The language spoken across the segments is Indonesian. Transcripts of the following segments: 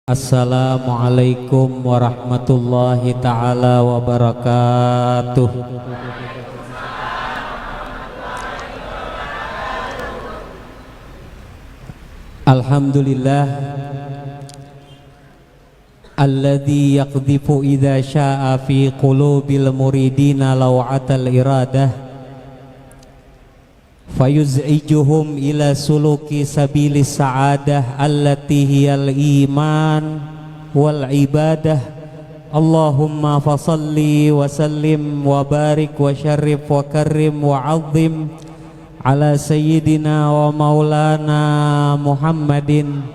Assalamualaikum warahmatullahi ta'ala wabarakatuh. Alhamdulillah alladzi yaqdhifu idza syaa'a fi qulubil muridina law'atal iradah fayuz'ijuhum ila suluki sabilis sa'adah allati hiyal iman wal ibadah. Allahumma fasalli wa sallim wa barik wa syarrif wa karrim wa azim ala sayyidina wa maulana Muhammadin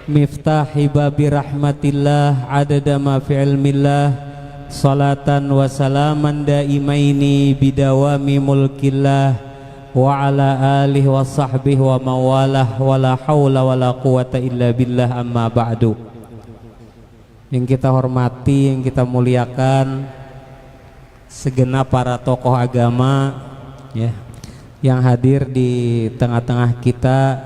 miftahi babi rahmatillah adada ma fi ilmillah salatan wa salaman daimaini bidawami mulkillah wa ala alihi wa sahbihi wa mawalah wa la hawla wa la quwata illa billah, amma ba'du. Yang kita hormati, yang kita muliakan segenap para tokoh agama ya, yang hadir di tengah-tengah kita,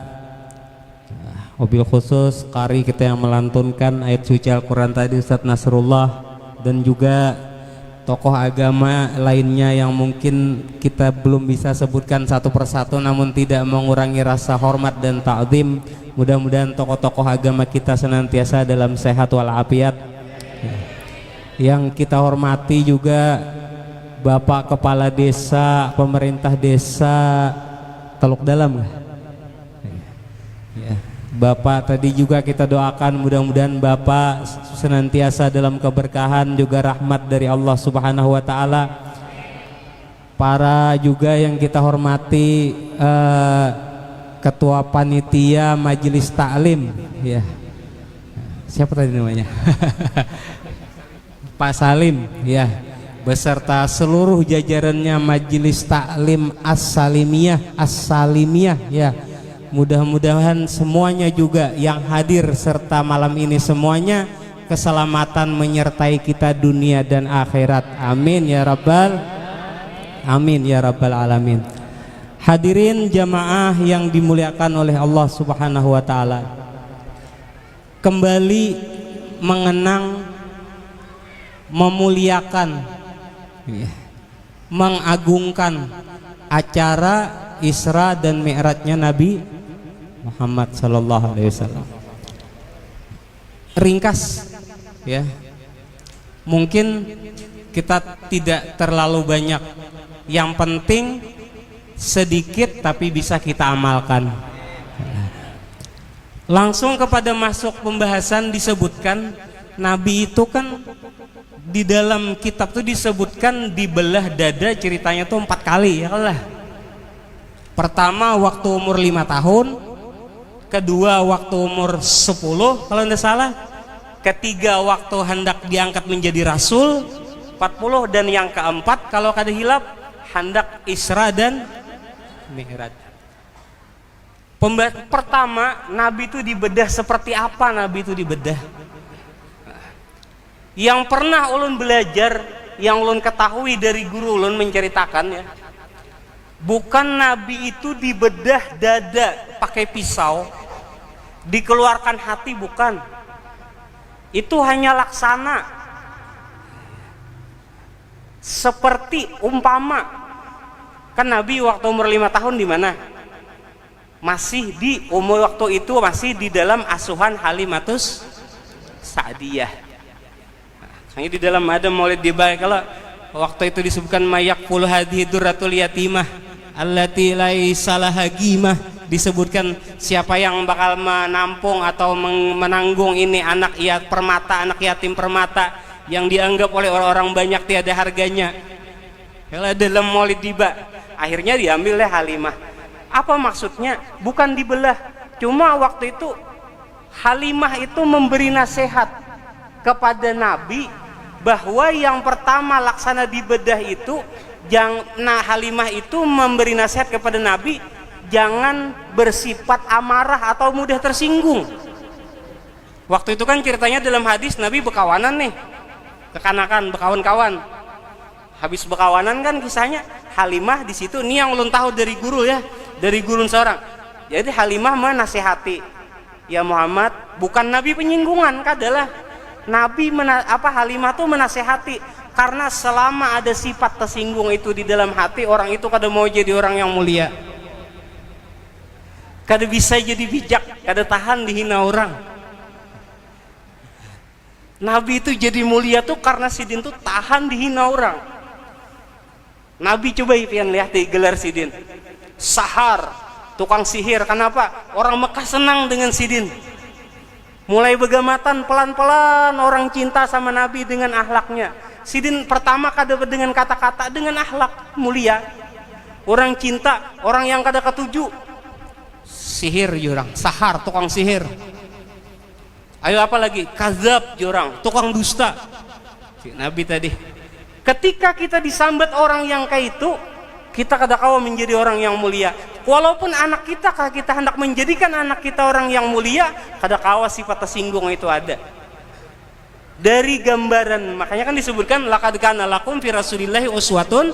wabil khusus qari kita yang melantunkan ayat suci Al-Quran tadi, Ustadz Nasrullah, dan juga tokoh agama lainnya yang mungkin kita belum bisa sebutkan satu persatu, namun tidak mengurangi rasa hormat dan ta'zim. Mudah-mudahan tokoh-tokoh agama kita senantiasa dalam sehat walafiat. Yang kita hormati juga Bapak Kepala Desa, Pemerintah Desa Teluk Dalam, ya. Bapak tadi juga kita doakan mudah-mudahan Bapak senantiasa dalam keberkahan juga rahmat dari Allah Subhanahu wa taala. Para juga yang kita hormati Ketua Panitia Majelis Taklim ya. Siapa tadi namanya? Pak Salim ya, beserta seluruh jajarannya Majelis Taklim As-Salimiyah ya. Mudah-mudahan semuanya juga yang hadir serta malam ini semuanya keselamatan menyertai kita dunia dan akhirat. Amin ya rabbal alamin. Hadirin jamaah yang dimuliakan oleh Allah Subhanahu wa taala, kembali mengenang, memuliakan, mengagungkan acara Isra dan Mi'rajnya Nabi Muhammad sallallahu alaihi wasallam. Ringkas ya, mungkin kita tidak terlalu banyak, yang penting sedikit tapi bisa kita amalkan. Langsung kepada masuk pembahasan, disebutkan Nabi itu kan di dalam kitab itu disebutkan dibelah dada, ceritanya tuh 4 kali ya Allah. Pertama waktu umur 5 tahun, kedua waktu umur 10 kalau tidak salah, ketiga waktu hendak diangkat menjadi rasul 40, dan yang keempat kalau kada hilap hendak Isra dan Mi'raj. Pertama, Nabi itu dibedah seperti apa? Nabi itu dibedah. Yang pernah ulun belajar, yang ulun ketahui dari guru ulun menceritakan ya, bukan Nabi itu dibedah dada pakai pisau, dikeluarkan hati, bukan. Itu hanya laksana. Seperti umpama, kan Nabi waktu umur 5 tahun di mana? Masih di umur waktu itu masih di dalam asuhan Halimatus Sa'diyah. Hanya di dalam ada Maulid Dibai, kalau waktu itu disebutkan mayakful hadhihi durratul yatimah allati laisa laha qimah, disebutkan siapa yang bakal menampung atau menanggung ini anak permata, anak yatim permata yang dianggap oleh orang-orang banyak tiada harganya. Kalau dalam Maulid Diba akhirnya diambil oleh Halimah. Apa maksudnya? Bukan dibelah, cuma waktu itu Halimah itu memberi nasihat kepada Nabi bahwa yang pertama laksana dibedah itu Halimah itu memberi nasihat kepada Nabi, jangan bersifat amarah atau mudah tersinggung. Waktu itu kan ceritanya dalam hadis Nabi bekawanan nih, kekanakan bekawan-kawan. Habis bekawanan kan kisahnya Halimah di situ. Ini yang ulun tahu dari guru ya, dari guru seorang. Jadi Halimah menasihati, ya Muhammad, bukan Nabi penyinggungan, kadalah Nabi Halimah tuh menasehati, karena selama ada sifat tersinggung itu di dalam hati, orang itu kada mau jadi orang yang mulia, kada bisa jadi bijak, kada tahan dihina orang. Nabi itu jadi mulia tuh karena sidin tuh tahan dihina orang. Nabi coba pian lihat di gelar sidin, Sahar, tukang sihir. Kenapa? Orang Mekah senang dengan sidin. Mulai begamatan, pelan-pelan orang cinta sama Nabi dengan akhlaknya. Sidin pertama kada dengan kata-kata, dengan akhlak mulia. Orang cinta, orang yang kada ketuju. Sihir jurang, Sahar, tukang sihir. Ayo apa lagi? Kazab jurang, tukang dusta. Si Nabi tadi. Ketika kita disambat orang yang kayak itu, kita kada kawa menjadi orang yang mulia. Walaupun anak kita hendak menjadikan anak kita orang yang mulia, kada kawa sifat tersinggung itu ada. Dari gambaran, makanya kan disebutkan laqad kana lakum fi rasulillahi uswatun.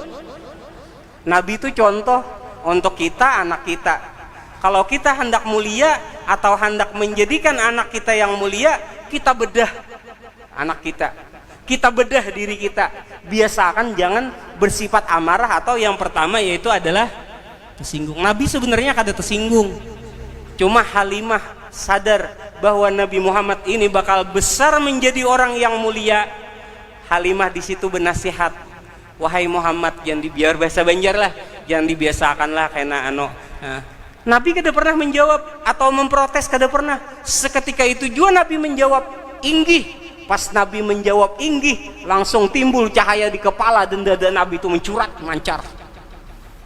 Nabi itu contoh untuk kita, anak kita. Kalau kita hendak mulia atau hendak menjadikan anak kita yang mulia, kita bedah anak kita, kita bedah diri kita. Biasakan jangan bersifat amarah, atau yang pertama yaitu adalah tersinggung. Nabi sebenarnya kada tersinggung, cuma Halimah sadar bahwa Nabi Muhammad ini bakal besar menjadi orang yang mulia. Halimah di situ bernasihat, wahai Muhammad, jangan dibiar bahasa Banjar lah, jangan dibiasakanlah kena Nabi kada pernah menjawab atau memprotes, kada pernah. Seketika itu juga Nabi menjawab inggih. Pas Nabi menjawab inggih, langsung timbul cahaya di kepala dan dada Nabi itu mencurat, mancar.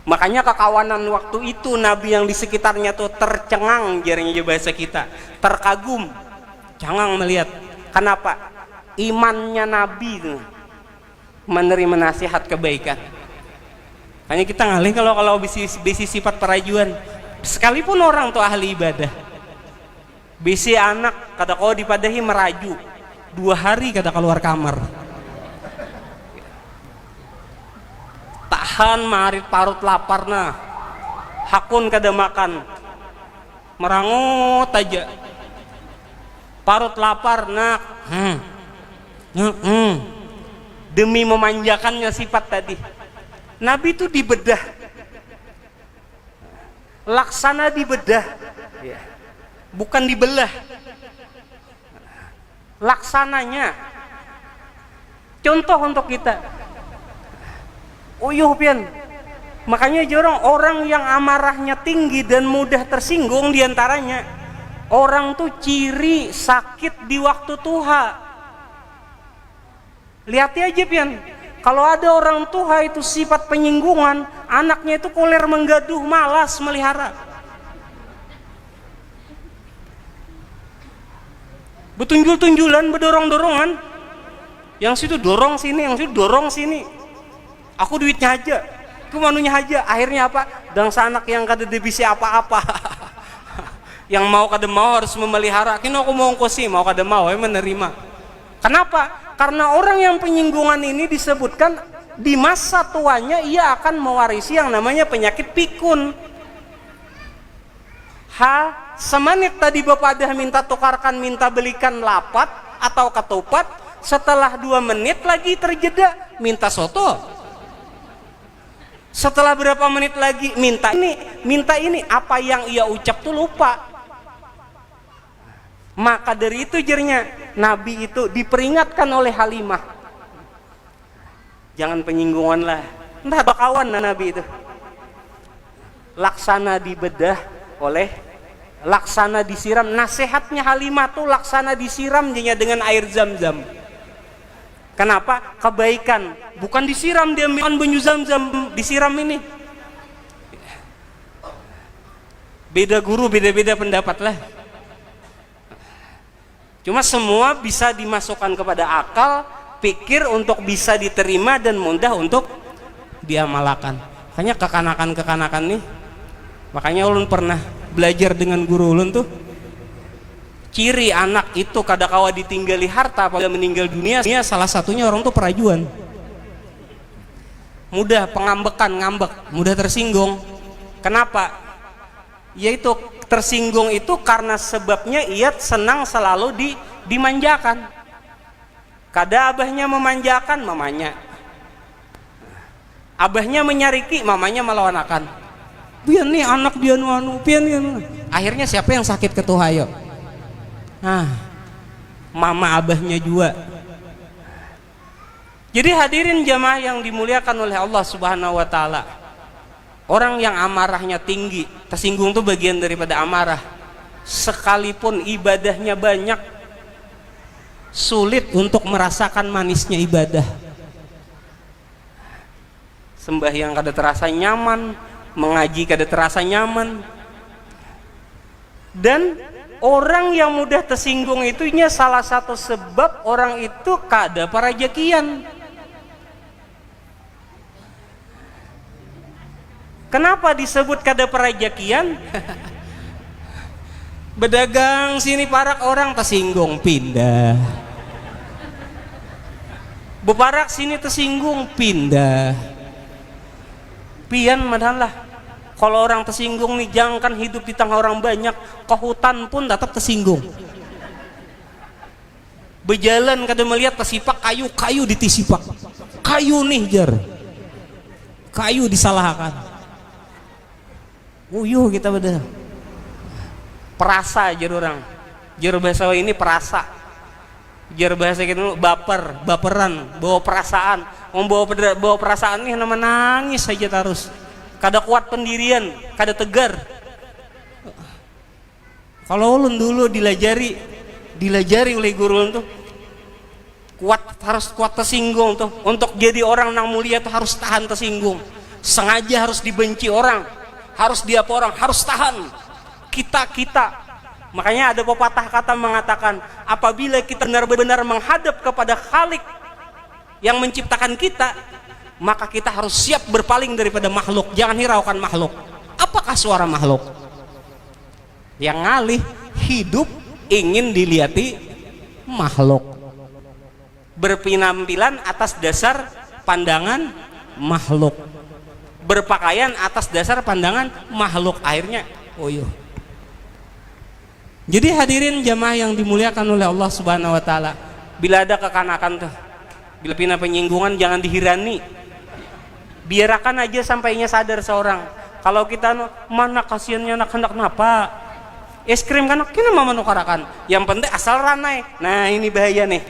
Makanya kekawanan waktu itu Nabi yang di sekitarnya tuh tercengang, jarangnya bahasa kita, terkagum, cengang melihat. Kenapa? Imannya Nabi itu menerima nasihat kebaikan. Makanya kita ngalih kalau bisi sifat perajuan. Sekalipun orang tuh ahli ibadah, bisi anak kada kau dipadahi meraju 2 hari kada keluar kamar, tahan marit parut lapar nah, hakun kada makan, merangut aja, parut lapar nak, demi memanjakannya sifat tadi. Nabi itu dibedah, laksana dibedah, bukan dibelah. Laksananya contoh untuk kita. Uyuh pian. Makanya jorong orang yang amarahnya tinggi dan mudah tersinggung, diantaranya orang tuh ciri sakit di waktu tuha. Lihat aja pian, kalau ada orang tua itu sifat penyinggungan, anaknya itu koler menggaduh, malas melihara. Betunjul-tunjulan, bedorong-dorongan. Yang situ dorong sini, yang situ dorong sini. Aku duitnya aja, aku manunya aja. Akhirnya apa? Dangsa anak yang kada debisi apa-apa. Yang mau kada mau harus memelihara. Kini aku mau ngkosi, mau kada mau menerima. Kenapa? Karena orang yang penyinggungan ini disebutkan di masa tuanya ia akan mewarisi yang namanya penyakit pikun. Semenit tadi bapak dah minta tukarkan, minta belikan lapat atau ketupat, setelah 2 menit lagi terjeda minta soto. Setelah berapa menit lagi minta ini, apa yang ia ucap tuh lupa. Maka dari itu jernya Nabi itu diperingatkan oleh Halimah, jangan penyinggungan lah. Entah bakawan Nabi itu laksana dibedah oleh, laksana disiram. Nasihatnya Halimah tuh laksana disiram dengan air Zam-Zam. Kenapa? Kebaikan, bukan disiram dia ambil banyu Zam-Zam, disiram ini. Beda guru, beda-beda pendapat lah. Cuma semua bisa dimasukkan kepada akal, pikir untuk bisa diterima dan mudah untuk diamalkan. Makanya kekanakan nih, makanya ulun pernah belajar dengan guru ulun tuh, ciri anak itu kada kawa ditinggali harta pada meninggal dunia, salah satunya orang tuh perajuan, mudah pengambekan, ngambek, mudah tersinggung. Kenapa? yaitu tersinggung itu karena sebabnya ia senang selalu dimanjakan. Kada abahnya memanjakan, mamanya. Abahnya menyariki, mamanya melawanakan. Pian nih anak dia anu, pian nih. Akhirnya siapa yang sakit ketuhayo? Mama abahnya juga. Jadi hadirin jamaah yang dimuliakan oleh Allah Subhanahu wa taala. Orang yang amarahnya tinggi, tersinggung itu bagian daripada amarah. Sekalipun ibadahnya banyak, sulit untuk merasakan manisnya ibadah. Sembahyang kada terasa nyaman, mengaji kada terasa nyaman. Dan orang yang mudah tersinggung itunya salah satu sebab orang itu kada parajakian. Kenapa disebut kada parajakian? Berdagang sini parak orang tersinggung pindah. Beparak sini tersinggung pindah. Pian madahlah. Kalau orang tersinggung nih, jangankan hidup di tengah orang banyak, ke hutan pun tetap tersinggung. Berjalan kada melihat tesipak kayu ditisipak. Kayu nih jar. Kayu disalahkan. Uyuh kita beda. Perasa jar orang. Jar bahasa ini perasa. Jar bahasa kita baperan, bawa perasaan. Bawa perasaan nih nama nangis saja terus. Kada kuat pendirian, kada tegar. Kalau ulun dulu dilajari oleh guru ulun tuh harus kuat tersinggung tuh. Untuk jadi orang yang mulia tuh harus tahan tersinggung. Sengaja harus dibenci orang, harus diapa orang, harus tahan. Kita. Makanya ada pepatah kata mengatakan, apabila kita benar-benar menghadap kepada Khalik yang menciptakan kita, maka kita harus siap berpaling daripada makhluk. Jangan hiraukan makhluk. Apakah suara makhluk? Yang ngalih hidup ingin dilihati makhluk, berpenampilan atas dasar pandangan makhluk, berpakaian atas dasar pandangan makhluk. Akhirnya jadi hadirin jamaah yang dimuliakan oleh Allah Subhanahu wa taala, bila ada kekanakan tuh, bila pina penyinggungan jangan dihirani. Biarkan aja sampainya sadar seorang. Kalau kita mana kasihannya anak napa? Es krim kan kena mama nukarakan. Yang penting asal ranai. Nah, ini bahaya nih.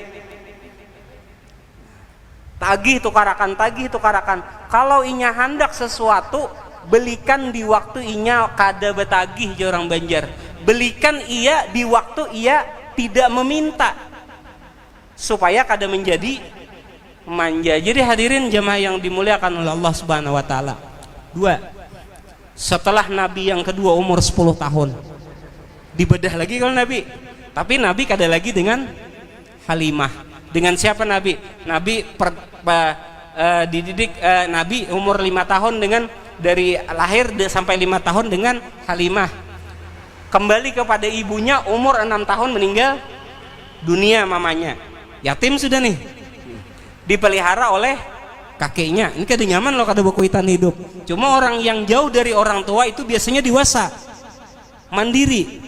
Tagih tukarakan. Kalau inya hendak sesuatu, belikan di waktu inya kada betagih je orang Banjar. Belikan ia di waktu ia tidak meminta, supaya kada menjadi manja. Jadi hadirin jemaah yang dimuliakan oleh Allah Subhanahu wa taala. 2. Setelah Nabi yang kedua umur 10 tahun, dibedah lagi kalau Nabi. Tapi Nabi kada lagi dengan Halimah. Dengan siapa Nabi? Nabi dididik Nabi umur 5 tahun dengan dari lahir sampai 5 tahun dengan Halimah. Kembali kepada ibunya umur 6 tahun meninggal dunia mamanya. Yatim sudah nih. Dipelihara oleh kakeknya. Ini kada nyaman loh kada berkuitan hidup. Cuma orang yang jauh dari orang tua itu biasanya dewasa, mandiri.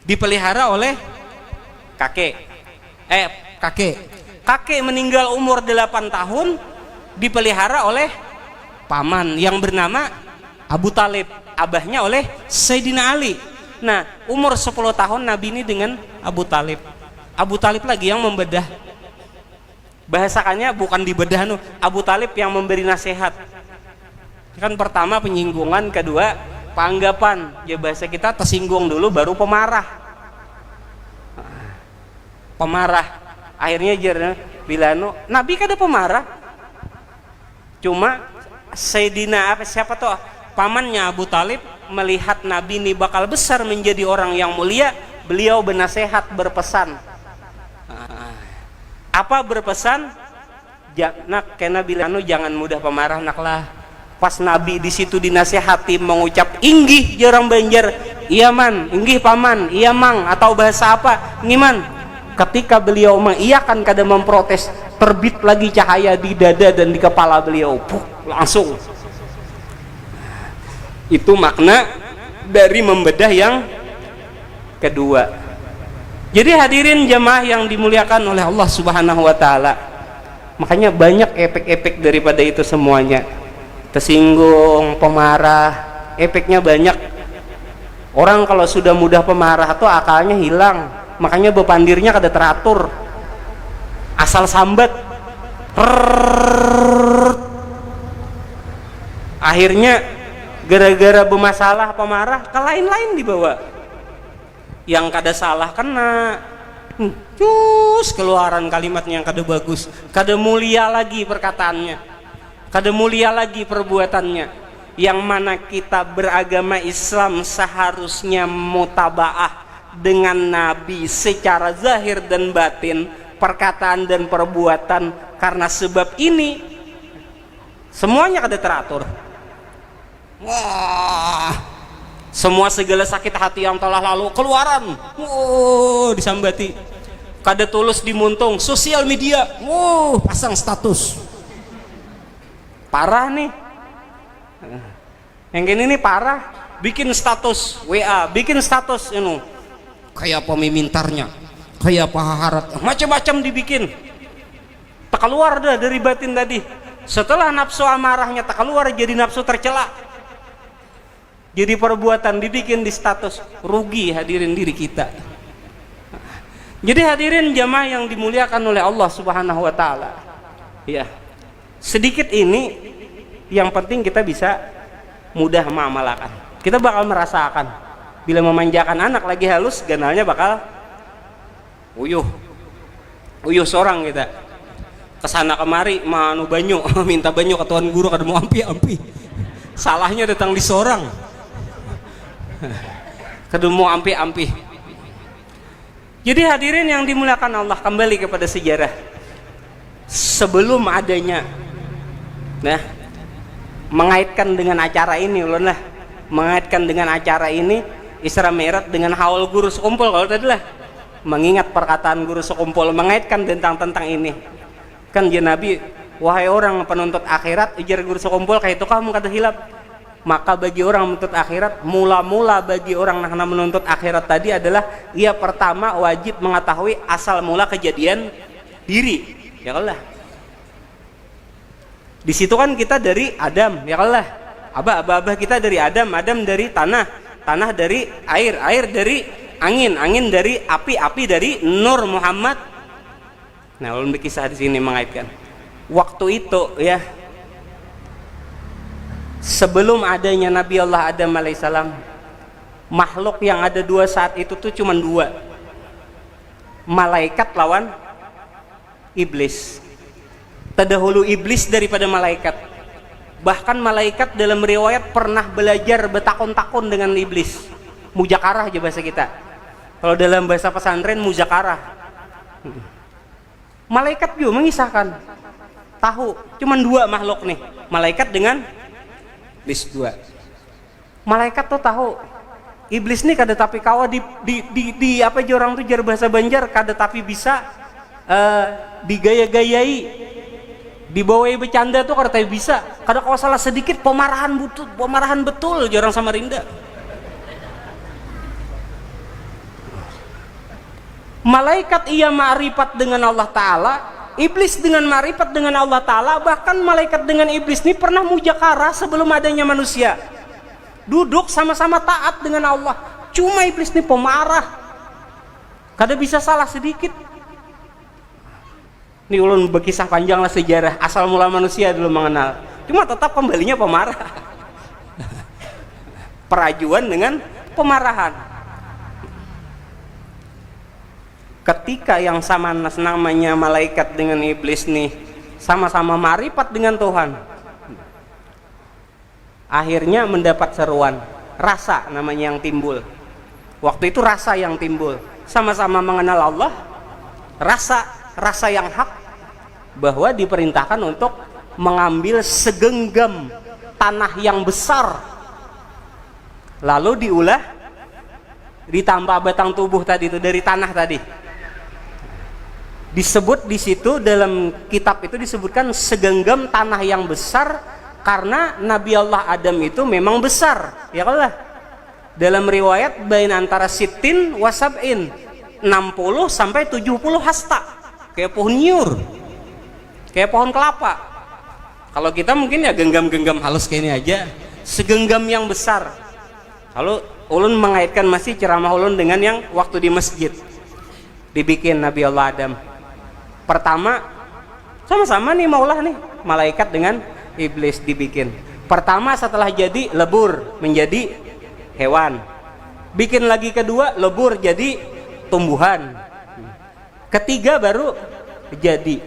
Dipelihara oleh kakek. Kakek meninggal umur 8 tahun, dipelihara oleh paman yang bernama Abu Talib. Abahnya oleh Sayyidina Ali. Nah, umur 10 tahun Nabi ini dengan Abu Talib. Abu Talib lagi yang membedah. Bahasakannya bukan dibedah, Abu Talib yang memberi nasihat. Kan pertama penyinggungan, kedua panggapan. Ya bahasa kita tersinggung dulu baru pemarah. Akhirnya bila Nabi kada pemarah. Cuma Sayyidina siapa tuh? Pamannya Abu Talib melihat Nabi ini bakal besar menjadi orang yang mulia, beliau bernasihat, berpesan. Apa berpesan? Nak, kena bilang jangan mudah pemarah naklah. Pas Nabi di situ dinasihati mengucap inggih orang Banjar, iya man, inggih paman, iya mang, atau bahasa apa? Ngiman. Ketika beliau mengiyakan kada memprotes, terbit lagi cahaya di dada dan di kepala beliau. Langsung. Itu makna dari membedah yang kedua. Jadi hadirin jamaah yang dimuliakan oleh Allah Subhanahu wa taala, makanya banyak efek-efek daripada itu semuanya. Tersinggung, pemarah, efeknya banyak. Orang kalau sudah mudah pemarah tuh akalnya hilang, makanya bepandirnya kada teratur, asal sambat, akhirnya gara-gara bermasalah pemarah ke lain-lain dibawa, yang kada salah kena cus keluaran kalimatnya yang kada bagus, kada mulia lagi perkataannya, kada mulia lagi perbuatannya. Yang mana kita beragama Islam seharusnya mutabaah dengan Nabi secara zahir dan batin, perkataan dan perbuatan. Karena sebab ini semuanya kada teratur. Wah, semua segala sakit hati yang telah lalu keluaran, disambati. Kada tulus dimuntung sosial media, pasang status. Parah nih. Yang gini nih parah, bikin status WA, bikin status ini kayak pemimintarnya, kayak paharat, macam-macam dibikin. Tak keluar dah dari batin tadi. Setelah nafsu amarahnya tak keluar, jadi nafsu tercela, jadi perbuatan dibikin di status. Rugi hadirin diri kita. Jadi hadirin jamaah yang dimuliakan oleh Allah Subhanahu wa taala, ya, sedikit ini yang penting kita bisa mudah mengamalkan. Kita bakal merasakan bila memanjakan anak lagi halus, ganalnya bakal uyuh seorang kita kesana kemari manu banyu minta banyu ke tuan guru kada mau ampi salahnya datang di seorang kada mau ampi. Jadi hadirin yang dimuliakan Allah, kembali kepada sejarah sebelum adanya mengaitkan dengan acara ini, mengaitkan dengan acara ini Isra Mi'raj dengan haul guru sekumpul. Kalau tadi lah mengingat perkataan guru sekumpul, mengaitkan tentang ini kan ya Nabi, wahai orang penuntut akhirat, ujar guru sekumpul kayak itu kamu kata hilap. Maka bagi orang menuntut akhirat, mula-mula bagi orang yang menuntut akhirat tadi adalah ia pertama wajib mengetahui asal mula kejadian diri, ya Allah. Di situ kan kita dari Adam, ya Allah. Abah kita dari Adam dari tanah dari air dari angin dari api dari Nur Muhammad. Nah, ulun berkisah di sini mengaitkan waktu itu ya, sebelum adanya Nabi Allah Adam alaihissalam, makhluk yang ada dua saat itu tuh cuma dua, malaikat lawan iblis. Terdahulu iblis daripada malaikat. Bahkan malaikat dalam riwayat pernah belajar betakon-takon dengan iblis. Mujakarah aja bahasa kita. Kalau dalam bahasa pesantren mujakarah. Malaikat juga mengisahkan, tahu cuman dua makhluk nih, malaikat dengan iblis dua. Malaikat tuh tahu iblis nih kada tapi kawa di apa aja orang tuh jar bahasa Banjar, kada tapi bisa digaya-gayai, dibawai bercanda tuh kada bisa. Kada kalau salah sedikit pemarahan betul jarang Samarinda. Malaikat ia ma'rifat dengan Allah Ta'ala, iblis dengan ma'rifat dengan Allah Ta'ala. Bahkan malaikat dengan iblis ini pernah mujakarah sebelum adanya manusia, duduk sama-sama taat dengan Allah. Cuma iblis ini pemarah, kada bisa salah sedikit. Ini ulun berkisah panjang lah sejarah asal mula manusia dulu mengenal, cuma tetap kembalinya pemarah. Perajuan dengan pemarahan. Ketika yang sama namanya malaikat dengan iblis nih sama-sama ma'rifat dengan Tuhan, akhirnya mendapat seruan, rasa namanya yang timbul. Waktu itu rasa yang timbul, sama-sama mengenal Allah, rasa yang hak bahwa diperintahkan untuk mengambil segenggam tanah yang besar, lalu diulah ditambah batang tubuh tadi itu dari tanah tadi. Disebut di situ dalam kitab itu disebutkan segenggam tanah yang besar karena Nabi Allah Adam itu memang besar, ya Allah. Dalam riwayat bain antara sitin wasabin, 60 sampai 70 hasta, kayak pohon nyur, kayak pohon kelapa. Kalau kita mungkin ya genggam-genggam halus kayak ini aja, segenggam yang besar. Kalau ulun mengaitkan masih ceramah ulun dengan yang waktu di masjid dibikin Nabi Allah Adam. Pertama sama-sama nih maulah nih malaikat dengan iblis dibikin. Pertama setelah jadi lebur menjadi hewan, bikin lagi kedua lebur jadi tumbuhan, ketiga baru jadi.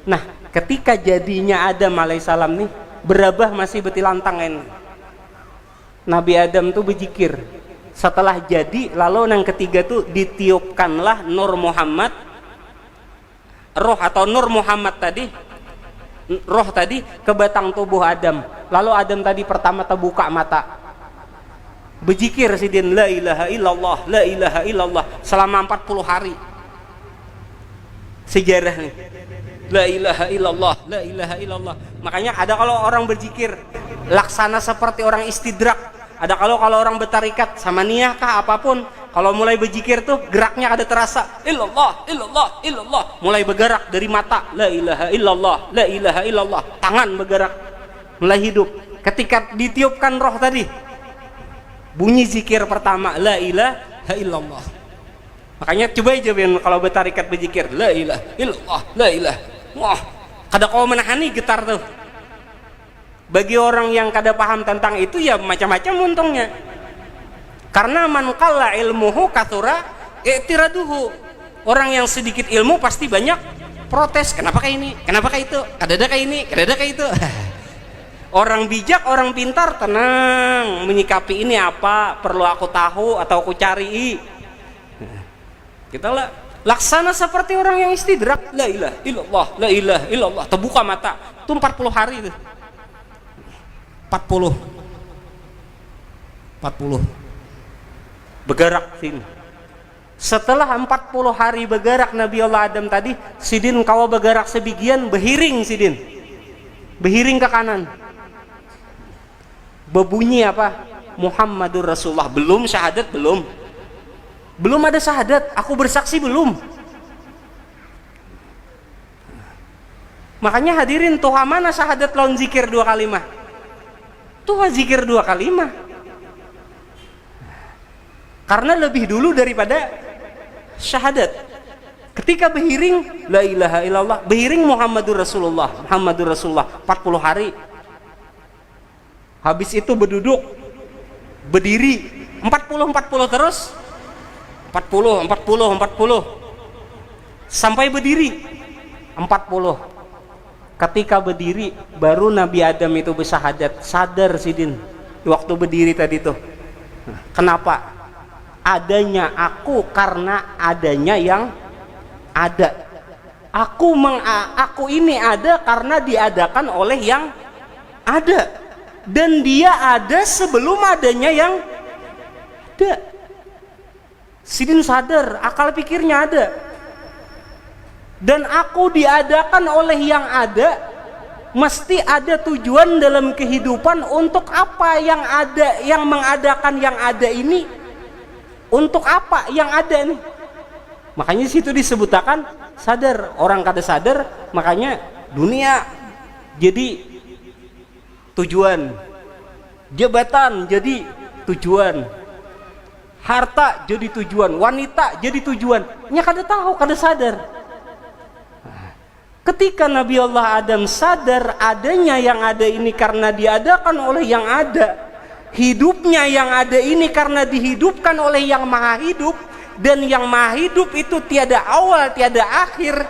Nah ketika jadinya Adam alaihissalam nih berabah masih betilantang ini, Nabi Adam tuh berzikir. Setelah jadi lalu yang ketiga tuh ditiupkanlah Nur Muhammad, roh atau Nur Muhammad tadi, roh tadi ke batang tubuh Adam. Lalu Adam tadi pertama terbuka mata, berzikir sidin la ilaha illallah, la ilaha illallah selama 40 hari. Sejarah nih, la ilaha illallah, la ilaha illallah. Makanya ada kalau orang berzikir laksana seperti orang istidrak. Ada kalau orang bertarikat sama niyah kah apapun, kalau mulai berzikir tuh geraknya ada terasa illallah, illallah, illallah. Mulai bergerak dari mata la ilaha illallah, la ilaha illallah. Tangan bergerak, mulai hidup. Ketika ditiupkan roh tadi, bunyi zikir pertama la ilaha illallah. Makanya coba aja kalau bertarikat berzikir la ilaha illallah, la ilaha. Wah, kada kau menahani getar tuh. Bagi orang yang kada paham tentang itu ya macam-macam untungnya. Karena man qalla ilmuhu katsura i'tiraduhu. Orang yang sedikit ilmu pasti banyak protes. Kenapa kayak ini? Kenapa kayak itu? Kadada kayak ini, kadada kayak itu. Orang bijak, orang pintar tenang menyikapi ini apa perlu aku tahu atau aku cari. Kita lah laksana seperti orang yang istidrak la ilaha illallah, la ilaha illallah. Terbuka mata. Itu 40 hari itu. 40 bergerak sini. Setelah 40 hari bergerak Nabi Allah Adam tadi, sidin kawa bergerak sebagian berhiring sidin, berhiring ke kanan, berbunyi apa? Muhammadur Rasulullah. Belum syahadat, belum ada syahadat, aku bersaksi belum. Makanya hadirin tuh mana syahadat lawan zikir 2 kalimah. Tuh zikir 2 kalimah karena lebih dulu daripada syahadat. Ketika berhiring la ilaha illallah, berhiring Muhammadur Rasulullah, Muhammadur Rasulullah 40 hari. Habis itu berduduk, berdiri 40 terus 40 sampai berdiri 40. Ketika berdiri baru Nabi Adam itu bersyahadat, sadar sidin waktu berdiri tadi tuh. Kenapa? Adanya aku karena adanya yang ada. Aku ini ada karena diadakan oleh yang ada, dan dia ada sebelum adanya yang ada. Sidin sadar, akal pikirnya ada. Dan aku diadakan oleh yang ada, mesti ada tujuan dalam kehidupan. Untuk apa yang ada, yang mengadakan yang ada ini? Untuk apa yang ada nih? Makanya situ disebutakan sadar. Orang kada sadar, makanya dunia jadi tujuan, jabatan jadi tujuan, harta jadi tujuan, wanita jadi tujuan. Nya kada tahu, kada sadar. Ketika Nabi Allah Adam sadar adanya yang ada ini karena diadakan oleh yang ada, hidupnya yang ada ini karena dihidupkan oleh yang maha hidup, dan yang maha hidup itu tiada awal tiada akhir,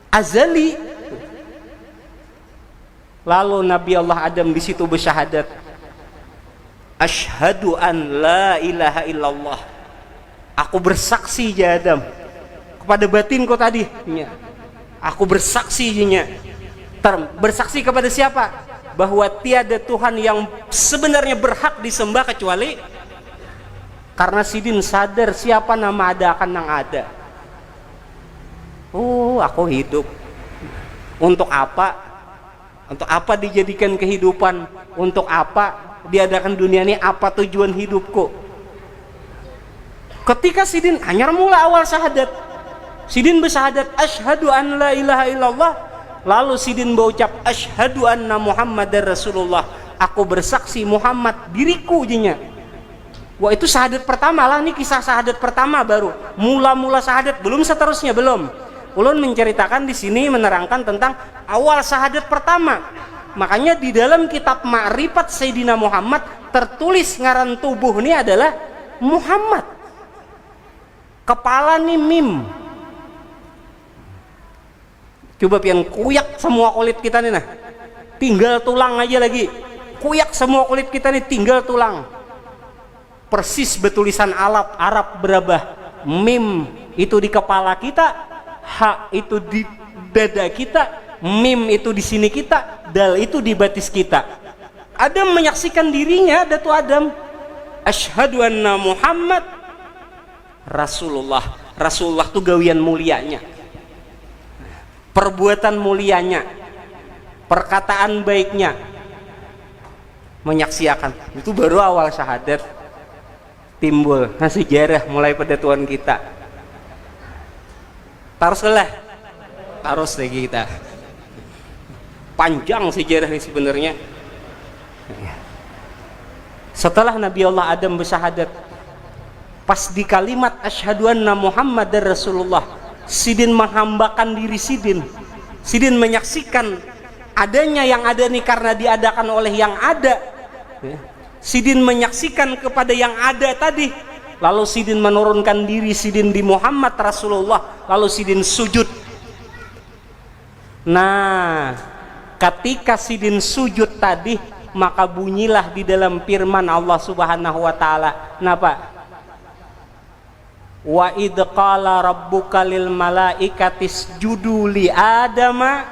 azali. Lalu Nabi Allah Adam di situ bersyahadat, asyhadu an la ilaha illallah, aku bersaksi ya Adam kepada batinku tadi, aku bersaksi bersaksi kepada siapa? Bahwa tiada Tuhan yang sebenarnya berhak disembah kecuali, karena sidin sadar siapa nama ada akan yang ada. Oh, aku hidup untuk apa? Untuk apa dijadikan kehidupan? Untuk apa? diadakan dunia ini, apa tujuan hidupku. Ketika Sidin hanya mula awal syahadat, Sidin bersyahadat asyhadu an la ilaha illallah, lalu Sidin berucap asyhadu anna Muhammadar Rasulullah, aku bersaksi Muhammad diriku jinya. Wah, itu syahadat pertama lah, ini kisah syahadat pertama baru. Mula-mula syahadat, belum seterusnya, belum. Ulun menceritakan di sini menerangkan tentang awal syahadat pertama. Makanya di dalam kitab Ma'rifat Sayyidina Muhammad tertulis ngaran tubuh ini adalah Muhammad. Kepala nih mim. Coba pian kuyak semua kulit kita nih nah. Tinggal tulang aja lagi. Kuyak semua kulit kita nih, tinggal tulang. Persis betulisan Arab berabah. Mim itu di kepala kita, ha itu di dada kita, mim itu di sini kita, dal itu di batis kita. Adam menyaksikan dirinya, Datu Adam, asyhadu anna Muhammad Rasulullah. Rasulullah itu gawian mulianya, perbuatan mulianya, perkataan baiknya, menyaksikan. Itu baru awal syahadat timbul. Nah, sejarah mulai pada Tuhan kita. Terus lagi kita. Panjang sejarah ini sebenarnya. Setelah Nabi Allah Adam bersyahadat, pas di kalimat asyhadu anna Muhammadar Rasulullah, Sidin menghambakan diri Sidin. Sidin menyaksikan adanya yang ada nih karena diadakan oleh yang ada. Sidin menyaksikan kepada yang ada tadi, lalu Sidin menurunkan diri Sidin di Muhammad Rasulullah, lalu Sidin sujud. Nah, ketika Sidin sujud tadi, maka bunyilah di dalam firman Allah Subhanahu wa taala, napa? Wa id qala rabbuka lil malaikati isjudu li adama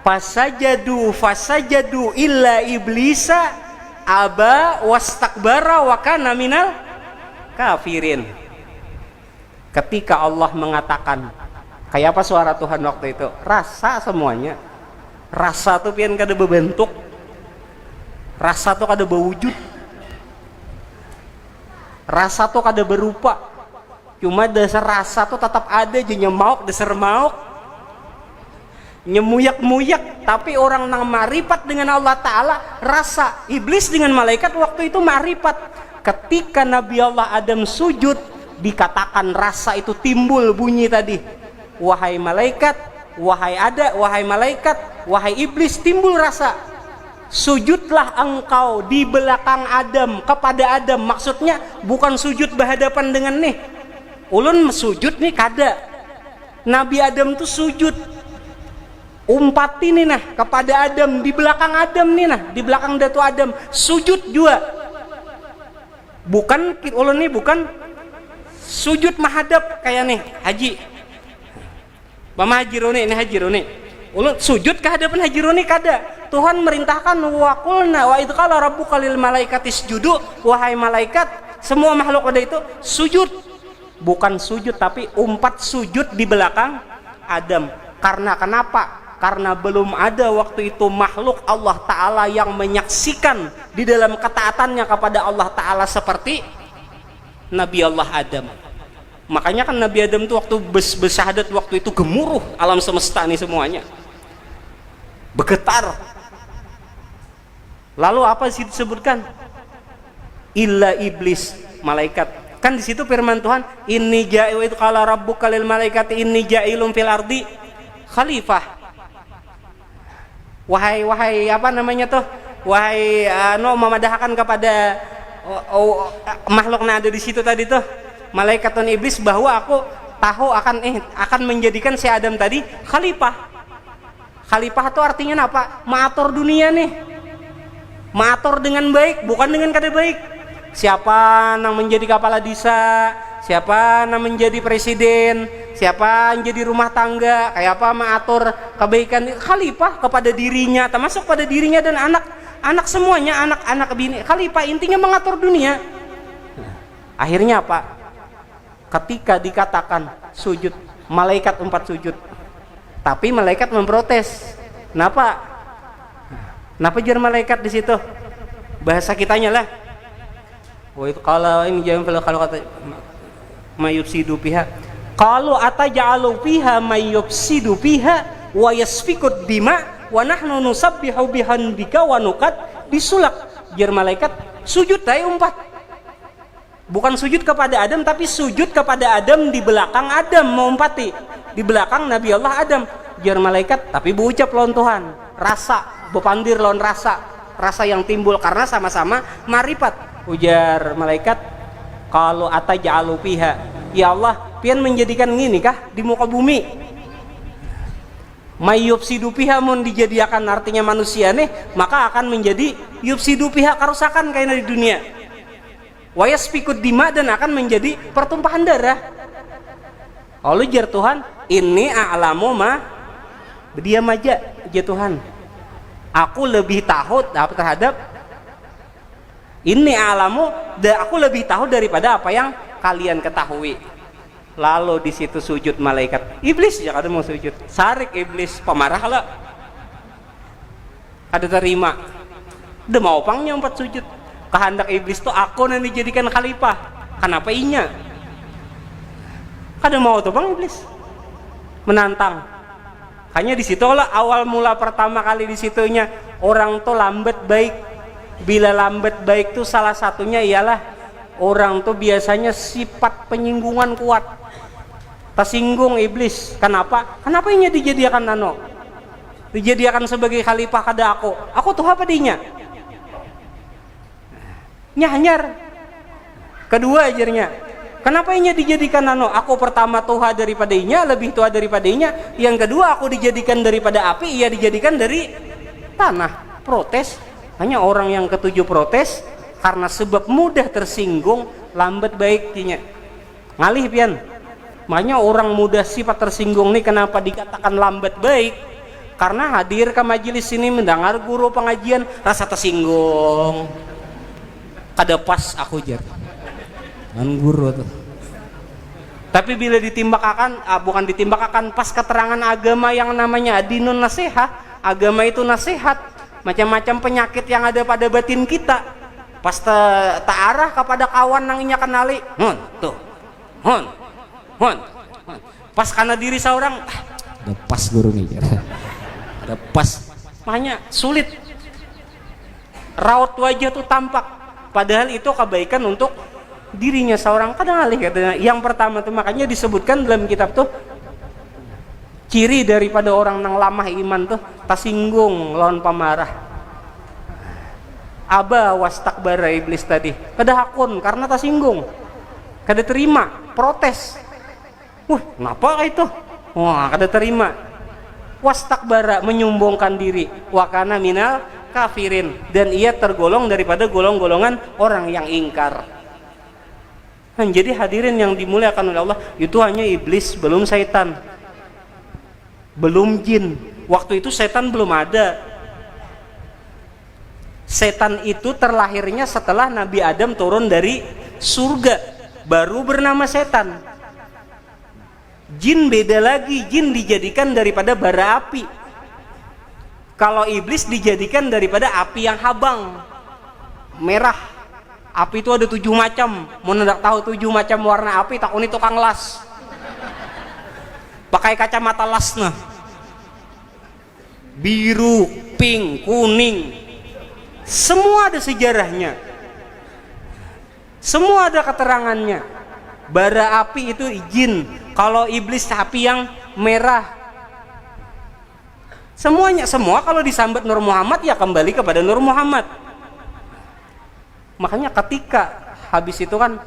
fasajadu illa iblisa aba wastakbara wa kana minal kafirin. Ketika Allah mengatakan, kayak apa suara Tuhan waktu itu? Rasa semuanya. Rasa tuh pian kada berbentuk. Rasa tuh kada berwujud. Rasa tuh kada berupa. Cuma dasar rasa tuh tetap ada aja, nyemauk dasar mauk. Nyemuyak-muyak, tapi orang nang ma'rifat dengan Allah Ta'ala rasa. Iblis dengan malaikat waktu itu ma'rifat. Ketika Nabi Allah Adam sujud, dikatakan rasa itu timbul bunyi tadi. Wahai malaikat, wahai malaikat, wahai iblis, timbul rasa. Sujudlah engkau di belakang Adam, kepada Adam. Maksudnya bukan sujud berhadapan dengan nih. Ulun sujud nih kada. Nabi Adam tuh sujud. Umpati nih nah kepada Adam, di belakang Adam nih nah, di belakang Datu Adam, sujud juga. Bukan ulun nih bukan sujud mahadap kayak nih Haji. Mama Haji Roni, ini Haji Roni. Ulun sujud ke hadapan Haji Roni kada. Tuhan merintahkan wa qulna wa idz qala rabbuka lil malaikati isjudu, wahai malaikat, semua makhluk ada itu sujud. Bukan sujud tapi umpat sujud di belakang Adam. Karena kenapa? Karena belum ada waktu itu makhluk Allah Ta'ala yang menyaksikan di dalam ketaatannya kepada Allah Ta'ala seperti Nabi Allah Adam. Makanya kan Nabi Adam itu waktu bersyahadat waktu itu gemuruh alam semesta ini semuanya, bergetar. Lalu apa sih disebutkan? Illa iblis, malaikat. Kan di situ firman Tuhan, inni ja'il itu qala rabbuka lil malaikati inni ja'ilum fil ardi khalifah. Wahai apa namanya tuh? Wahai memadahkan kepada makhluk yang ada di situ tadi tuh, malaikat dan iblis, bahwa aku tahu akan menjadikan si Adam tadi khalifah. Khalifah itu artinya apa? Mengatur dunia nih. Mengatur dengan baik, bukan dengan kada baik. Siapa yang menjadi kepala desa, siapa yang menjadi presiden, siapa yang jadi rumah tangga, kayak apa mengatur kebaikan khalifah kepada dirinya, termasuk pada dirinya dan anak semuanya, anak bini. Khalifah intinya mengatur dunia. Akhirnya apa? Ketika dikatakan sujud, malaikat 4 sujud, tapi malaikat memprotes. Kenapa jar malaikat di situ? bahasa kitanya lah. Wa itu kalau ini jangan kalau kata mayufsidu fiha. Qalu ataj'alu fiha mayufsidu fiha wa yasfikud dima wa nahnu nusabbihu bihamdika wa nuqad disulak. Jar malaikat sujud dai umpat. Bukan sujud kepada Adam, tapi sujud kepada Adam di belakang Adam, mau umpati di belakang Nabi Allah Adam. Jar malaikat, tapi berucap lawan Tuhan, rasa bepandir lawan rasa yang timbul karena sama-sama marifat. Ujar malaikat, kalau ataj'alu fiha, ya Allah, pian menjadikan gini kah di muka bumi? May yufsidu fiha, mun dijadikan artinya manusia nih, maka akan menjadi yufsidu fiha, kerusakan kayak di dunia. Wa yasfikud dima, dan akan menjadi pertumpahan darah. Lalu jar Tuhan, ini a'lamu ma dia maja, jar Tuhan, aku lebih tahu terhadap ini a'lamu, dan aku lebih tahu daripada apa yang kalian ketahui. Lalu di situ sujud malaikat. Iblis ya kada mau sujud. Sarik iblis, pemarah lah. Ada terima. Udah mau pangnya empat sujud. Kehendak iblis tuh aku nanti dijadikan khalifah. Kenapa inya? Kada mau tuh bang iblis. Menantang. Hanya di situ lah awal mula pertama kali di situnya orang tuh lambat baik. Bila lambat baik tuh salah satunya ialah orang tuh biasanya sifat penyinggungan kuat. Tersinggung iblis. Kenapa? Kenapa inya dijadikan nano? Dijadikan sebagai khalifah kada aku. Aku tuh apa dinya? Nyanyar. Kedua ajarnya, kenapa inya dijadikan nano? Aku pertama tua daripada inya, lebih tua daripada inya. Yang kedua aku dijadikan daripada api, ia dijadikan dari tanah. Protes. Hanya orang yang ketujuh protes karena sebab mudah tersinggung, lambat baik inya. Ngalih pian. Makanya orang mudah sifat tersinggung nih kenapa dikatakan lambat baik? Karena hadir ke majelis ini mendengar guru pengajian rasa tersinggung. Kada pas aku jar. Kan guru tuh. Tapi bila ditimbakakan, bukan ditimbakakan, pas keterangan agama yang namanya adinun nasihat, agama itu nasihat, macam-macam penyakit yang ada pada batin kita. Pas ta'arah kepada kawan nang inya kenali, tuh. Pas karena diri seorang, udah pas guru nih, udah pas, makanya sulit. Raut wajah tuh tampak, padahal itu kebaikan untuk dirinya seorang. Kadang-kadang katanya, yang pertama tuh makanya disebutkan dalam kitab tuh ciri daripada orang nang lamah iman tuh tersinggung lawan pemarah. Aba wastakbara iblis tadi, kada hakun karena tersinggung, kada terima, protes. Kenapa itu? Kada terima. Wastakbara, menyombongkan diri. Wakana minal kafirin, dan ia tergolong daripada golongan orang yang ingkar. Jadi hadirin yang dimuliakan oleh Allah, itu hanya iblis, belum syaitan, belum jin. Waktu itu setan belum ada. Setan itu terlahirnya setelah Nabi Adam turun dari surga, baru bernama setan. Jin beda lagi, jin dijadikan daripada bara api. Kalau iblis dijadikan daripada api yang habang, merah. Api itu ada 7 macam. Mau hendak tahu 7 macam warna api, takun itu tukang las. Pakai kacamata lasna. Biru, pink, kuning. Semua ada sejarahnya. Semua ada keterangannya. Bara api itu jin. Kalau iblis api yang merah. Semuanya, semua kalau disambat Nur Muhammad ya kembali kepada Nur Muhammad. Makanya ketika habis itu kan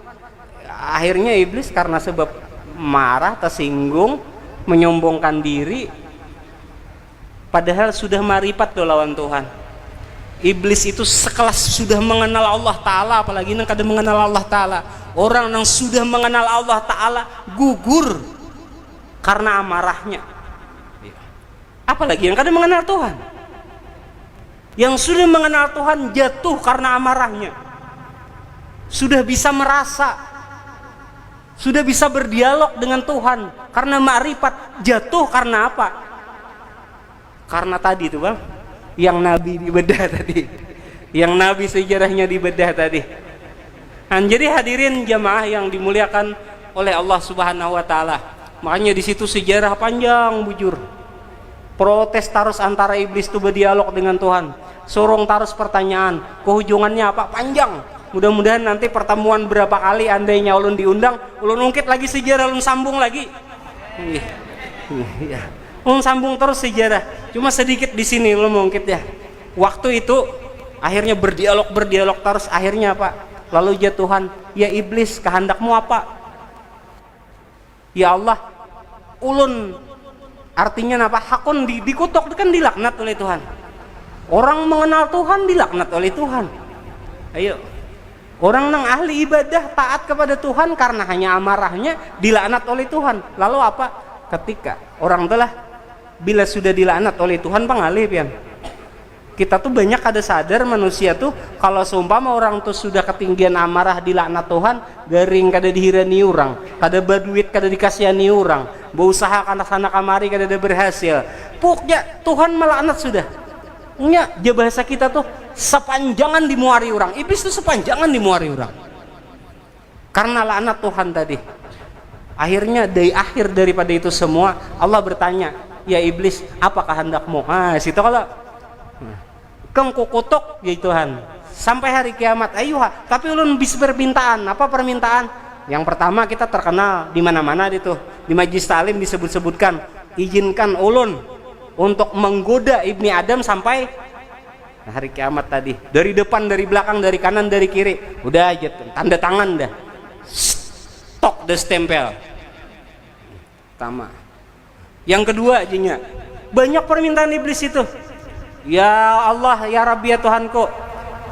akhirnya iblis karena sebab marah, tersinggung, menyombongkan diri, padahal sudah marifat lawan Tuhan. Iblis itu sekelas sudah mengenal Allah Ta'ala, apalagi yang kada mengenal Allah Ta'ala. Orang yang sudah mengenal Allah Ta'ala gugur karena amarahnya. Apalagi yang kada mengenal Tuhan. Yang sudah mengenal Tuhan jatuh karena amarahnya. Sudah bisa merasa, sudah bisa berdialog dengan Tuhan karena ma'rifat. Jatuh karena apa? Karena tadi itu bang, yang Nabi dibedah tadi, yang Nabi sejarahnya dibedah tadi. Nah, jadi hadirin jamaah yang dimuliakan oleh Allah Subhanahu wa taala. Makanya di situ sejarah panjang bujur. Protes terus antara iblis itu berdialog dengan Tuhan. Sorong terus pertanyaan, kehujungannya apa? Panjang. Mudah-mudahan nanti pertemuan berapa kali andainya ulun diundang, ulun ungkit lagi sejarah, ulun sambung lagi. Ulun sambung terus sejarah. Cuma sedikit di sini ulun ungkit ya. Waktu itu akhirnya berdialog terus, akhirnya apa? Lalu ya Tuhan, ya iblis, kehendakmu apa? Ya Allah, ulun artinya apa? Hakun dikutuk, kan dilaknat oleh Tuhan. Orang mengenal Tuhan dilaknat oleh Tuhan. Ayo, orang yang ahli ibadah taat kepada Tuhan karena hanya amarahnya dilaknat oleh Tuhan. Lalu apa? Ketika orang telah bila sudah dilaknat oleh Tuhan pengalih pian. Kita tuh banyak kada sadar manusia tuh kalau seumpama orang tuh sudah ketinggian amarah dilaknat Tuhan, garing kada dihirani orang, kada berduit kada dikasihani orang, berusaha kana sana kamari kada ada berhasil. Pokoknya Tuhan melaknat sudah. Nya je bahasa kita tuh sepanjangan dimuari orang. Iblis tuh sepanjangan dimuari orang. Karena laknat Tuhan tadi. Akhirnya dari akhir daripada itu semua Allah bertanya, "Ya iblis, apa kehendakmu?" Situ kalau keng kukutuk ya Tuhan sampai hari kiamat. Ayuha, tapi ulun bisa permintaan. Apa permintaan? Yang pertama, kita terkenal di mana-mana itu di majlis talim disebut-sebutkan, izinkan ulun untuk menggoda ibni Adam sampai hari kiamat tadi. Dari depan, dari belakang, dari kanan, dari kiri. Udah aja tanda tangan dah. Stok the stempel. Pertama. Yang kedua aja banyak permintaan iblis itu. Ya Allah, ya Rabbi, ya Tuhanku,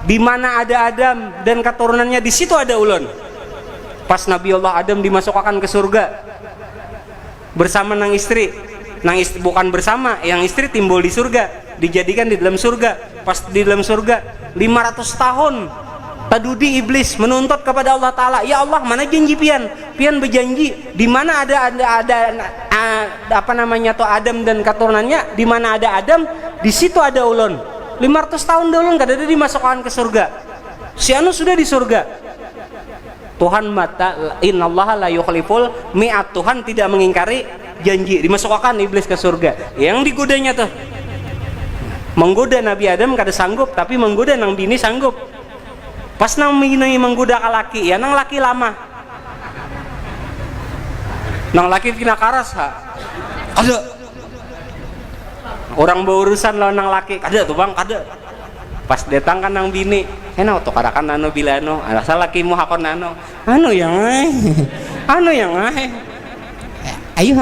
di mana ada Adam dan keturunannya, di situ ada ulun. Pas Nabi Allah Adam dimasukkan ke surga bersama nang istri, bukan bersama, yang istri timbul di surga, dijadikan di dalam surga. Pas di dalam surga 500 tahun tadudi iblis menuntut kepada Allah Ta'ala, ya Allah, mana janji pian berjanji di mana ada apa namanya tuh Adam dan keturunannya, di mana ada Adam di situ ada ulun. 500 tahun ulun kada ada dimasukkan ke surga, si anu sudah di surga. Tuhan mata innallaha la yukhliful mi'at, Tuhan tidak mengingkari janji, dimasukkan iblis ke surga. Yang digodanya tuh menggoda Nabi Adam kada sanggup, tapi menggoda nang bini sanggup. Pas nang bini menggoda laki, ya nang laki lama, nang laki kena karas ada orang berurusan lawan nang laki, kada tuh bang, kada. Pas datang kan nang bini, enak tuh kadakan nano bilano, asal lakimu hakon nano, anu yang ayo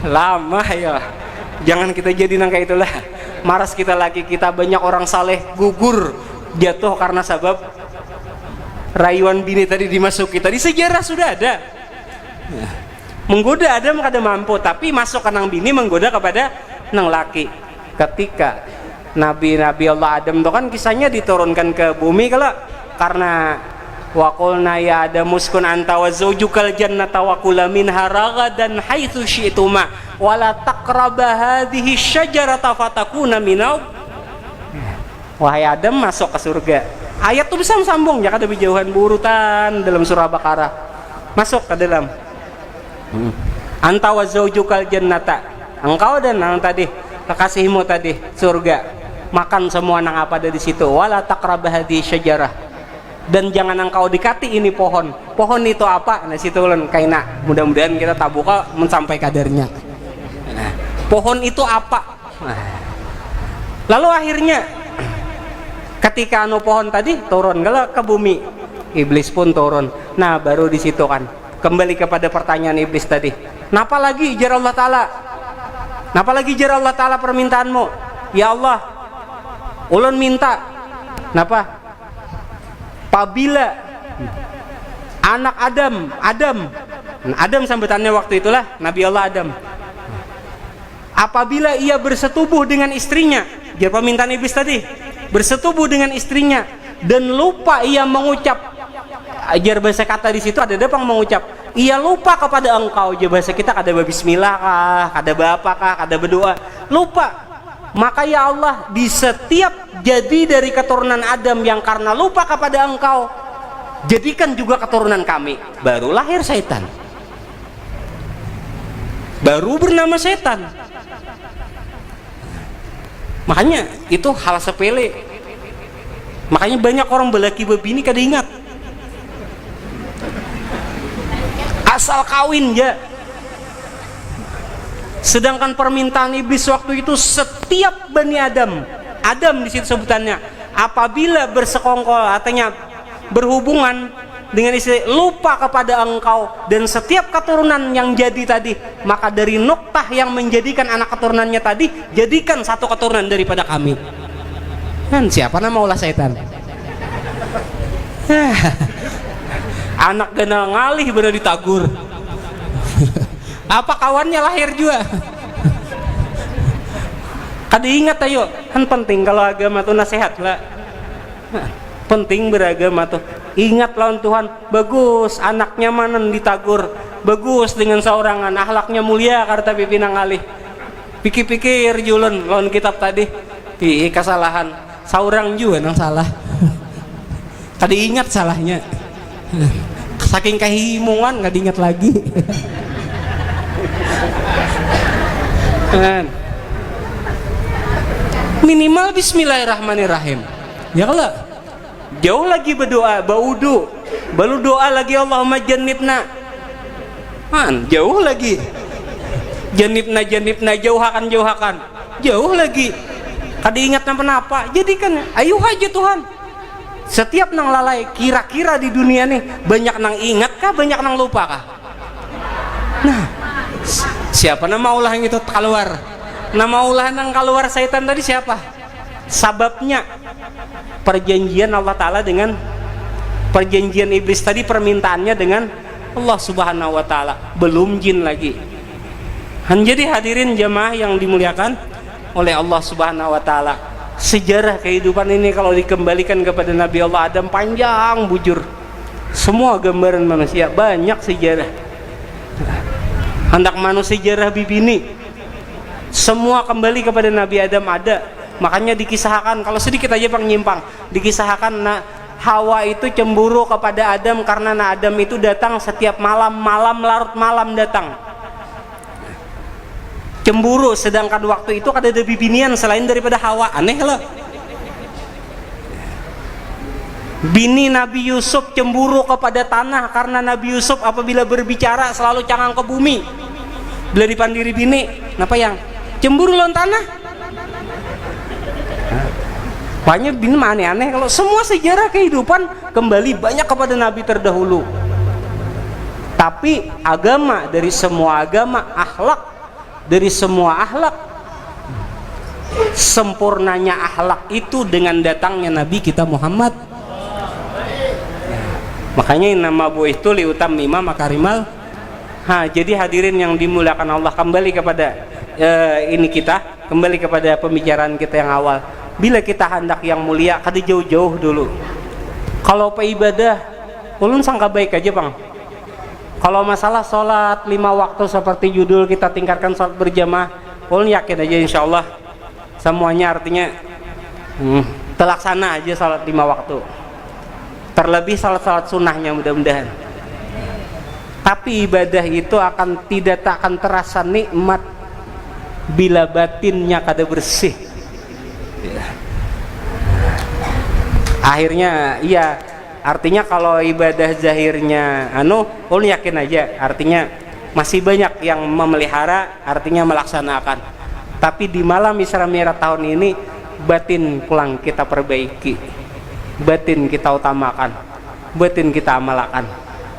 lama ya, jangan kita jadi nang kayak itulah. Maras kita laki kita, banyak orang saleh gugur jatuh karena sebab rayuan bini tadi dimasuki. Tadi sejarah sudah ada. Menggoda Adam kada mampu, tapi masuk ke nang bini menggoda kepada nang laki. Ketika Nabi Allah Adam itu kan kisahnya diturunkan ke bumi kalau karena wa qulna ya Adam uskun anta wa zawjukal jannata wa kula minha ragadan haitsu syi'tuma wa la taqraba hadhihi syajarata fatakuna minal. Wahai Adam, masuk ke surga. Ayat itu bisa sambung, ya kada bijauhan burutan dalam surah Baqarah. Masuk ke dalam. Anta wa zaujukal jannata, engkau dan nang tadi kekasihmu tadi surga, makan semua nang apa ada di situ. Wala taqrabah hadhihi syajarah, dan jangan engkau dekati ini pohon. Pohon itu apa? Nah situ ulun kaina. Mudah-mudahan kita tabuka mensampai kadarnya. Nah, pohon itu apa? Nah. Lalu akhirnya ketika anu pohon tadi turun ke bumi, iblis pun turun. Nah baru di situ kan kembali kepada pertanyaan iblis tadi. Napa lagi jar Allah Ta'ala? Napa lagi jar Allah Ta'ala permintaanmu? Ya Allah, ulun minta napa? Apabila anak Adam sambutannya waktu itulah Nabi Allah Adam, apabila ia bersetubuh dengan istrinya, jar permintaan iblis tadi, bersetubuh dengan istrinya dan lupa ia mengucap, ajar bahasa kata di situ ada dapang mengucap, ia lupa kepada engkau, aja bahasa kita kada bismillah kah, kada apa kah, kada berdoa, lupa. Maka ya Allah, di setiap jadi dari keturunan Adam yang karena lupa kepada Engkau, jadikan juga keturunan kami. Baru lahir setan, baru bernama setan. Makanya itu hal sepele. Makanya banyak orang belaki bebini kada ingat, asal kawin ya. Sedangkan permintaan iblis waktu itu, setiap Bani Adam, Adam di situ sebutannya, apabila bersekongkol, artinya berhubungan dengan istri, lupa kepada Engkau dan setiap keturunan yang jadi tadi, maka dari nuktah yang menjadikan anak keturunannya tadi, jadikan satu keturunan daripada kami. Kan siapa nama ulah setan? Anak ganal ngalih bener ditagur. Apa kawannya lahir juga? Kada ingat ayo, kan penting kalau agama tuh nasihat lah. Penting beragama tuh. Ingat lawan Tuhan, bagus anaknya manen ditagur, bagus dengan seorangan, akhlaknya mulia karena pimpinan ngalih. Pikir-pikir julen lawan kitab tadi, kesalahan seorang juga nang salah. Kada ingat salahnya. Saking kehimungan nggak diingat lagi. Minimal bismillahirrahmanirrahim ya kalau jauh lagi berdoa baudu baru doa lagi Allahumma jannibna jauh lagi jannibna jauhakan jauh lagi kada ingat apa jadikan ayo aja Tuhan setiap nang lalai kira-kira di dunia nih banyak nang ingat kah banyak nang lupa kah. Nah siapa nama ulah yang itu keluar, nama ulah yang keluar setan tadi siapa? Sababnya perjanjian Allah Ta'ala dengan perjanjian iblis tadi, permintaannya dengan Allah Subhanahu Wa Ta'ala, belum jin lagi. Jadi hadirin jamaah yang dimuliakan oleh Allah Subhanahu Wa Ta'ala, sejarah kehidupan ini kalau dikembalikan kepada Nabi Allah Adam panjang bujur, semua gambaran manusia banyak sejarah. Hendak manusia sejarah bibini semua kembali kepada Nabi Adam ada. Makanya dikisahkan, kalau sedikit aja penyimpang, dikisahkan Hawa itu cemburu kepada Adam karena Adam itu datang setiap malam larut malam datang cemburu, sedangkan waktu itu ada bibinian selain daripada Hawa. Aneh loh. Bini Nabi Yusuf cemburu kepada tanah karena Nabi Yusuf apabila berbicara selalu cangang ke bumi. Bila dipandiri bini, kenapa yang cemburu lawan tanah? Banyak bini aneh-aneh. Kalau semua sejarah kehidupan kembali banyak kepada Nabi terdahulu. Tapi agama dari semua agama, akhlak dari semua akhlak, sempurnanya akhlak itu dengan datangnya Nabi kita Muhammad. Makanya nama bu itu liutam mima makarimal. Jadi hadirin yang dimuliakan Allah, kembali kepada ini kita, kembali kepada pembicaraan kita yang awal. Bila kita hendak yang mulia, kada jauh-jauh dulu. Kalau ibadah, ulun sangka baik aja bang. Kalau masalah sholat 5 waktu seperti judul kita tingkatkan sholat berjamaah, ulun yakin aja insya Allah semuanya artinya terlaksana aja sholat 5 waktu. Terlebih salat-salat sunnahnya mudah-mudahan. Tapi ibadah itu tidak akan terasa nikmat bila batinnya kada bersih. Akhirnya iya, artinya kalau ibadah zahirnya ulun yakin aja artinya masih banyak yang memelihara, artinya melaksanakan. Tapi di malam Isra Mi'raj tahun ini batin pulang kita perbaiki, batin kita utamakan, batin kita amalkan.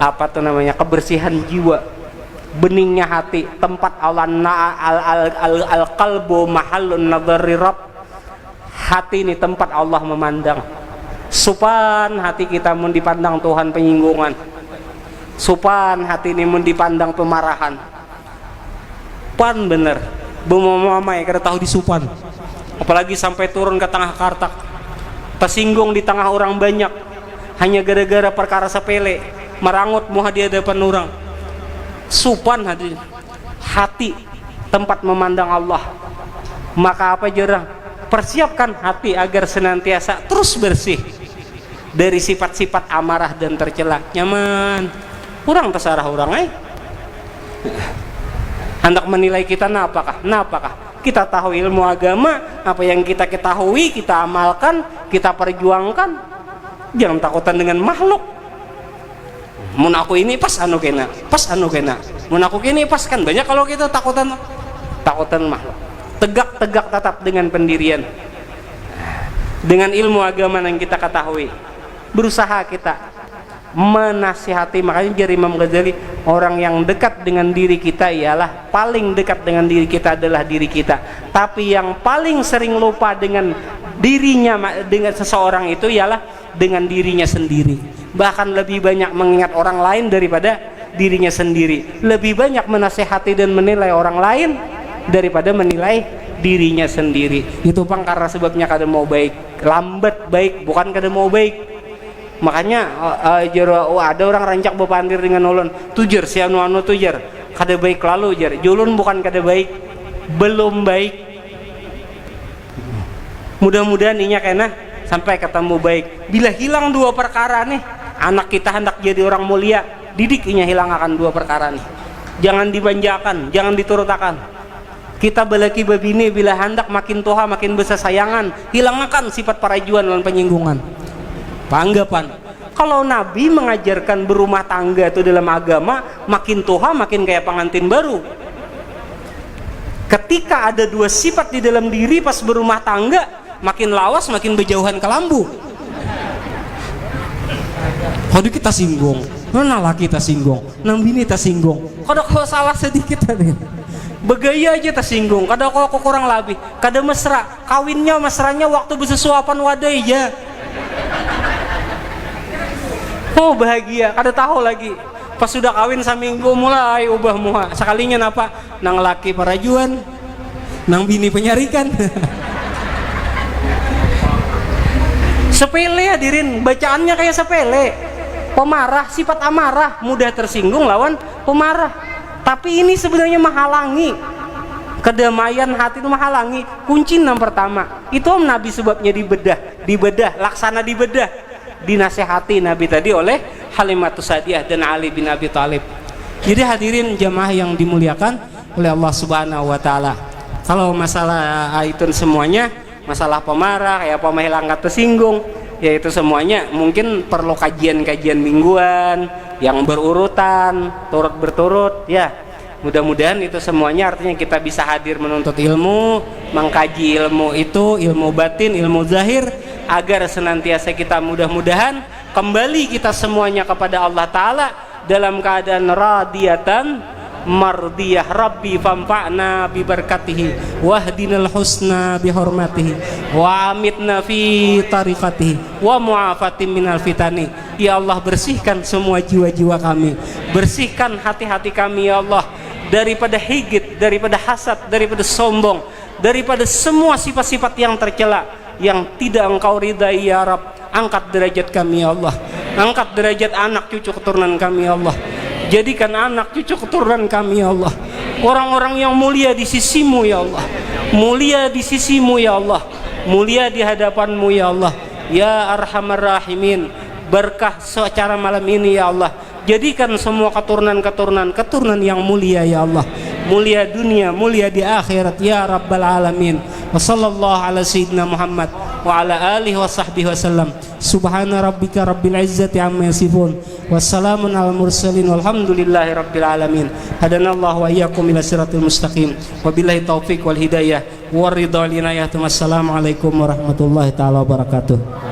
Apa tuh namanya, kebersihan jiwa, beningnya hati, tempat Allah al qalbu mahallun nadhari rabb. Hati ini tempat Allah memandang. Supan hati kita mun dipandang Tuhan penyinggungan, supan hati ini mun dipandang pemarahan. Pan bener bumamai kada tahu disupan, apalagi sampai turun ke tengah kartak, tersinggung di tengah orang banyak hanya gara-gara perkara sepele, merangut muha di hadapan orang. Supan hati tempat memandang Allah. Maka apa jarang? Persiapkan hati agar senantiasa terus bersih dari sifat-sifat amarah dan tercela. Nyaman. Kurang terserah orang hendak menilai kita napakah? Kita tahu ilmu agama, apa yang kita ketahui, kita amalkan, kita perjuangkan. Jangan takutan dengan makhluk. Mun aku ini pas anu kena, mun aku ini pas kan banyak kalau kita takutan makhluk. Tegak tetap dengan pendirian, dengan ilmu agama yang kita ketahui, berusaha kita menasihati. Makanya dari Imam Ghazali, orang yang dekat dengan diri kita ialah paling dekat dengan diri kita adalah diri kita, tapi yang paling sering lupa dengan dirinya, dengan seseorang itu ialah dengan dirinya sendiri. Bahkan lebih banyak mengingat orang lain daripada dirinya sendiri, lebih banyak menasihati dan menilai orang lain daripada menilai dirinya sendiri. Itu pang karena sebabnya kada mau baik, lambat baik, bukan kada mau baik. Makanya ada orang rancak bepandir dengan ulun, tujar si anu tujar kada baik lalu jar. Julun bukan kada baik, belum baik. Mudah-mudahan inya kena sampai ketemu baik. Bila hilang dua perkara nih, anak kita hendak jadi orang mulia, didik inya hilang akan dua perkara nih. Jangan dibanjakan, jangan diturutakan. Kita belaki babini bila hendak makin toha makin besar sayangan, hilangkan sifat parajuan dan penyinggungan, panggapan. Kalau Nabi mengajarkan berumah tangga itu dalam agama, makin toha makin kayak pengantin baru. Ketika ada dua sifat di dalam diri pas berumah tangga, makin lawas makin berjauhan ke lambu. Kalau kita singgung, mana laki kita singgung, nang bini kita singgung. Kalau salah sedikit tadi, begaya aja tersinggung. Kada kok kurang lebih, kada mesra. Mesranya waktu bersesuapan wadai ya. Oh bahagia, kada tahu lagi. Pas sudah kawin saminggu mulai ubah muha. Sekalinya napa? Nang laki parajuan, nang bini penyarikan. Sepele hadirin, bacaannya kayak sepele. Pemarah, sifat amarah, mudah tersinggung lawan pemarah. Tapi ini sebenarnya menghalangi kedamaian hati, itu menghalangi. Kunci yang pertama itu Nabi sebabnya dibedah, laksana dibedah, dinasehati Nabi tadi oleh Halimatus Sa'diyah dan Ali bin Abi Thalib. Jadi hadirin jamaah yang dimuliakan oleh Allah Subhanahu wa taala, kalau masalah itu semuanya, masalah pemarah kayak pemahilang tersinggung, yaitu semuanya mungkin perlu kajian-kajian mingguan yang berurutan, turut berturut ya. Mudah-mudahan itu semuanya artinya kita bisa hadir menuntut ilmu, mengkaji ilmu itu, ilmu batin, ilmu zahir, agar senantiasa kita mudah-mudahan kembali kita semuanya kepada Allah Ta'ala dalam keadaan radiyatan mardiyah. Rabbi famfa'na bibarakatihi wahdinal husna bihormatihi wa amitna fi tariqatihi wa mu'afatin minal fitani. Ya Allah, bersihkan semua jiwa-jiwa kami, bersihkan hati-hati kami ya Allah daripada higit, daripada hasad, daripada sombong, daripada semua sifat-sifat yang tercela yang tidak Engkau ridai ya Rabb. Angkat derajat kami ya Allah, angkat derajat anak cucu keturunan kami ya Allah. Jadikan anak cucu keturunan kami ya Allah orang-orang yang mulia di sisimu ya Allah, mulia di sisimu ya Allah, mulia di hadapanmu ya Allah ya Arhamar Rahimin. Berkah secara malam ini ya Allah, jadikan semua keturunan yang mulia ya Allah, mulia dunia, mulia di akhirat ya Rabbal Alamin. Wa sallallahu ala sayyidina Muhammad wa ala alihi wa sahbihi wasallam. Subhana rabbika rabbil izzati amma yasifun, wassalamun ala mursalin, walhamdulillahi rabbil alamin. Hadanallahu wa iyyakum ila siratal mustaqim, wabillahi taufiq wal hidayah war ridha wal inayah. Wassalamu alaikum warahmatullahi taala wabarakatuh.